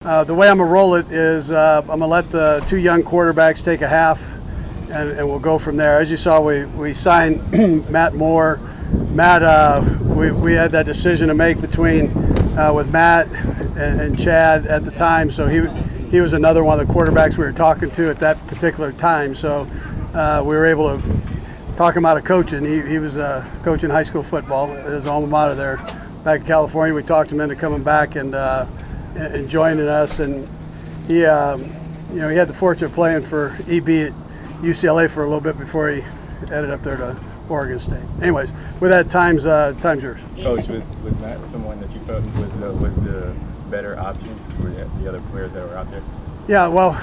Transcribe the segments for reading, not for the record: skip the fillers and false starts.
The way I'm going to roll it is I'm going to let the two young quarterbacks take a half, and we'll go from there. As you saw, we signed Matt Moore. Matt, we had that decision to make between with Matt and Chad at the time, so he was another one of the quarterbacks we were talking to at that particular time. So we were able to talk him out of coaching. He was coaching high school football at his alma mater there back in California. We talked him into coming back and joining us, and he had the fortune of playing for EB at UCLA for a little bit before he headed up there to Oregon State. Anyways, with that, time's yours. Coach, was Matt someone that you felt was the better option for the other players that were out there? Yeah, well,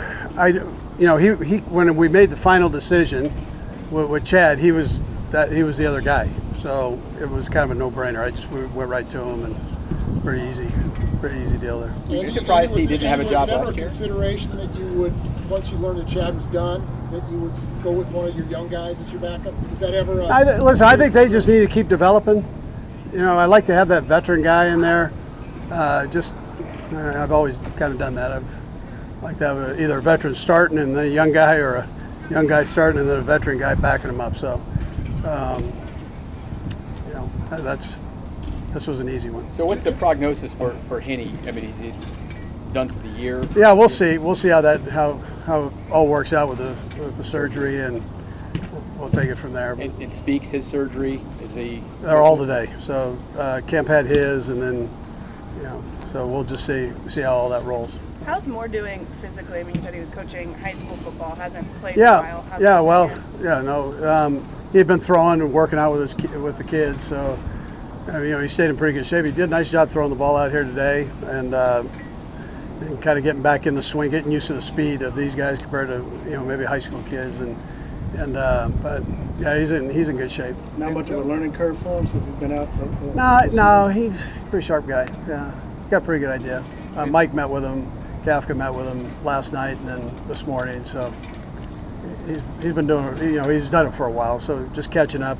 he when we made the final decision with Chad, he was the other guy, so it was kind of a no-brainer. We went right to him, and pretty easy deal there. Are you surprised he didn't have a job last year? Was it ever a consideration that you would, once you learned that Chad was done, that you would go with one of your young guys as your backup? Was that ever I think they just need to keep developing. I like to have that veteran guy in there. I've always kind of done that. I've like to have either a veteran starting and then a young guy, or a young guy starting and then a veteran guy backing him up. So, this was an easy one. So what's the prognosis for Henne? I mean, is he done for the year? Yeah, we'll see. We'll see how it all works out with the surgery, and we'll take it from there. And Speaks, his surgery, is he? They're all today. So Kemp had his, and then so we'll just see how all that rolls. How's Moore doing physically? I mean, you said he was coaching high school football, hasn't played in a while. He had been throwing and working out with the kids, so he stayed in pretty good shape. He did a nice job throwing the ball out here today, and kind of getting back in the swing, getting used to the speed of these guys compared to maybe high school kids, but yeah, he's in good shape. Not much of a learning curve for him since he's been out? No, he's a pretty sharp guy. Yeah, he's got a pretty good idea. Mike met with him. Kafka met with him last night and then this morning, so he's been doing, he's done it for a while, so just catching up,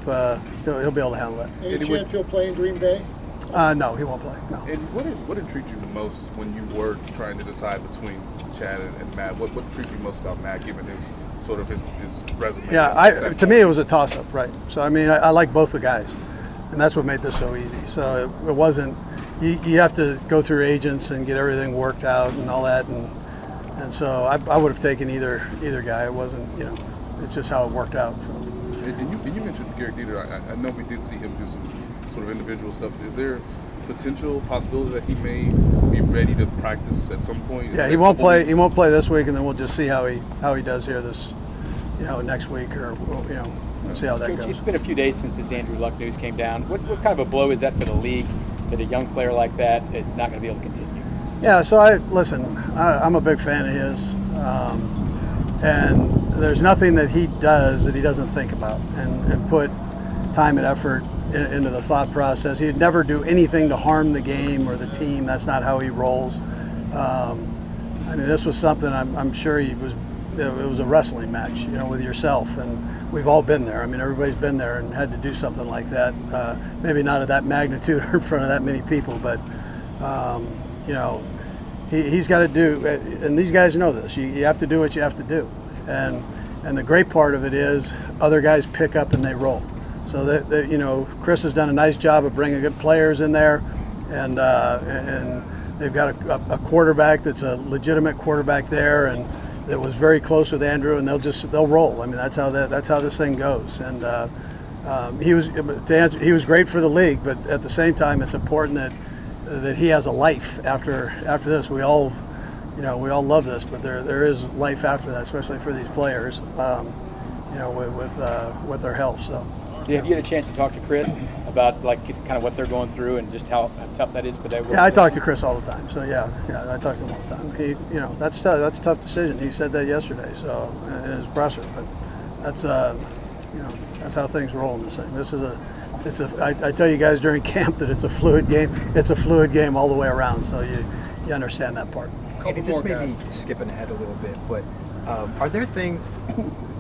he'll be able to handle it. Any chance he'll play in Green Bay? No, he won't play, no. And what intrigued you the most when you were trying to decide between Chad and Matt? What intrigued you most about Matt, given his resume? Yeah, to me it was a toss-up, right? So, I like both the guys, and that's what made this so easy. So it wasn't, you have to go through agents and get everything worked out and all that, and so I would have taken either guy. It wasn't, it's just how it worked out. So. And you mentioned Garrett Dieter. I know we did see him do some sort of individual stuff. Is there potential possibility that he may be ready to practice at some point? Yeah, he won't play. He won't play this week, and then we'll just see how he does here this, next week, or we'll see how that goes. It's been a few days since this Andrew Luck news came down. What kind of a blow is that for the league, that a young player like that is not going to be able to continue? Yeah, so I'm a big fan of his, and there's nothing that he does that he doesn't think about and put time and effort into the thought process. He'd never do anything to harm the game or the team. That's not how he rolls. This was something I'm sure it was a wrestling match, with yourself, and we've all been there. Everybody's been there and had to do something like that. Maybe not of that magnitude or in front of that many people, but he's got to do, and these guys know this. You have to do what you have to do, and the great part of it is other guys pick up and they roll. So that Chris has done a nice job of bringing good players in there, and they've got a quarterback that's a legitimate quarterback there, and that was very close with Andrew, and they'll roll. That's how this thing goes. And he was great for the league, but at the same time, it's important that he has a life after this. We all love this, but there is life after that, especially for these players, with their health. So. Yeah, have you had a chance to talk to Chris about kind of what they're going through and just how tough that is for them? Yeah, I talk to Chris all the time. So yeah, I talk to him all the time. That's a tough decision. He said that yesterday, so it's impressive. But that's how things roll in this thing. I tell you guys during camp that it's a fluid game. It's a fluid game all the way around. So you understand that part. Andy, this may be skipping ahead a little bit, but are there things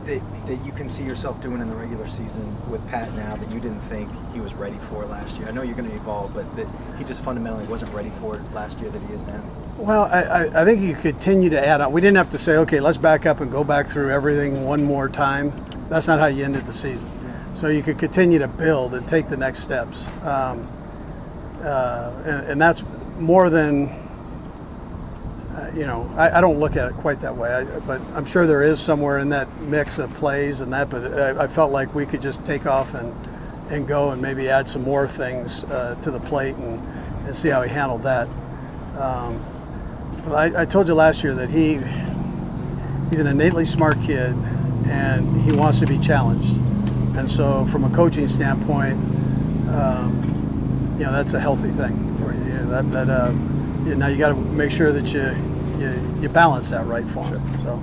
that you can see yourself doing in the regular season with Pat now that you didn't think he was ready for last year? I know you're going to evolve, but that he just fundamentally wasn't ready for it last year that he is now. Well, I think you continue to add on. We didn't have to say, okay, let's back up and go back through everything one more time. That's not how you ended the season. So you could continue to build and take the next steps. And that's more than, I don't look at it quite that way. But I'm sure there is somewhere in that mix of plays and that. But I felt like we could just take off and go and maybe add some more things to the plate and see how he handled that. But I told you last year that he's an innately smart kid, and he wants to be challenged. And so, from a coaching standpoint, that's a healthy thing for you. Now you got to make sure that you balance that right for him. So.